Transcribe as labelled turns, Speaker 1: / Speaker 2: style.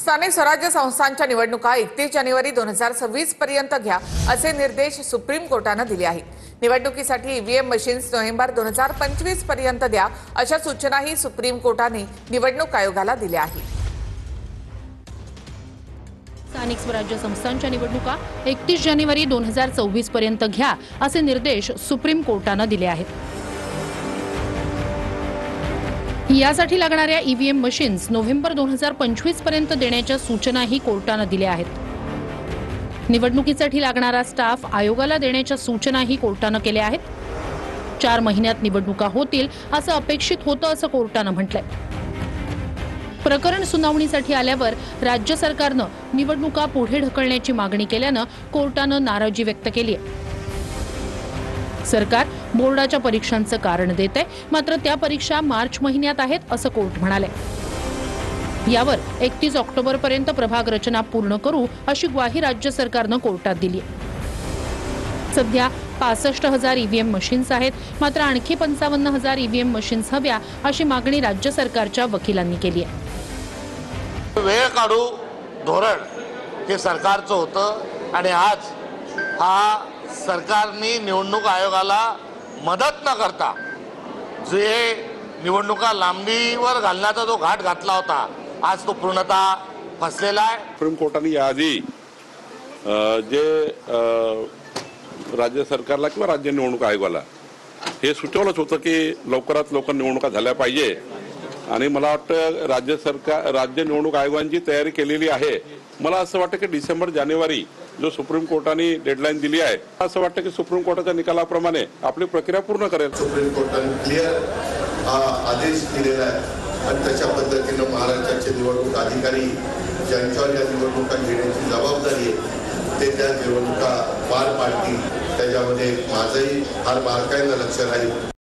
Speaker 1: स्थानिक स्वराज्य संस्थांच्या निवडणुका 31 जानेवारी 2026 पर्यंत घ्या असे निर्देश सुप्रीम कोर्टाने दिले आहेत। निवडणुकीसाठी ईव्हीएम मशीन्स नोव्हेंबर 2025 पर्यंत द्या अशा सूचनाही सुप्रीम कोर्टाने निवडणूक आयोगाला दिल्या आहेत।
Speaker 2: स्थानिक स्वराज्य संस्थांच्या निवडणुका 31 जानेवारी 2026 पर्यंत घ्या असे निर्देश सुप्रीम कोर्टाने दिले आहेत। यासाठी लागणाऱ्या ईव्हीएम मशीन्स नोव्हेंबर 2025 पर्यंत देण्याच्या सूचनाही कोर्टाने दिल्या आहेत। निवडणुकीसाठी लागणारा स्टाफ आयोगाला देण्याच्या सूचनाही कोर्टाने केल्या आहेत। 4 महिन्यात निवडणुका होतील असं अपेक्षित होतं असं कोर्टाने म्हटलंय। प्रकरण सुनावणीसाठी आल्यावर राज्य सरकारनं निवडणुका पुढे ढकलण्याची मागणी केल्यानं कोर्टाने नाराजी व्यक्त केली आहे। सरकार बोर्डाच्या परीक्षांचं कारण देत आहे, मात्र त्या परीक्षा मार्च महिन्यात आहेत असं कोर्ट म्हणाले। यावर 31 ऑक्टोबर पर्यंत प्रभाग रचना पूर्ण करू अशी ग्वाही राज्य सरकारनं कोर्टात दिली आहे। सध्या 65,000 ईव्हीएम मशीन्स आहेत, मात्र आणखी 55,000 ईव्हीएम मशीन्स हव्या अशी मागणी राज्य सरकारच्या वकिलांनी केली आहे।
Speaker 3: वेळ काढू धोरण हे सरकारचं होतं आणि आज हा सरकारने निवडणूक आयोगाला मदत न करता जे निवडणुका लांबीवर घालण्याचा जो घाट घातला होता, आज तो पूर्णतः फसलेला आहे।
Speaker 4: सुप्रीम कोर्टाने याआधी जे राज्य सरकारला किंवा राज्य निवडणूक आयोगाला हे सुचवलंच होतं की लवकरात लवकर निवडणुका झाल्या पाहिजे आणि मला वाटतं राज्य निवडणूक आयोगाची तयारी केलेली आहे। मला असं वाटतं की डिसेंबर जानेवारी जो सुप्रीम कोर्टाने डेडलाईन दिली आहे, असं वाटतं की सुप्रीम कोर्टाच्या निकालाप्रमाणे आपली प्रक्रिया पूर्ण करेल।
Speaker 5: सुप्रीम कोर्टाने क्लिअर आदेश दिलेला आहे आणि त्याच्या पद्धतीने महाराष्ट्राचे निवडणूक अधिकारी ज्यांच्यावर या निवडणुका घेण्याची जबाबदारी आहे ते त्या निवडणुका पार पाडतील। त्याच्यामध्ये माझंही फार बारकाईनं लक्ष राहील।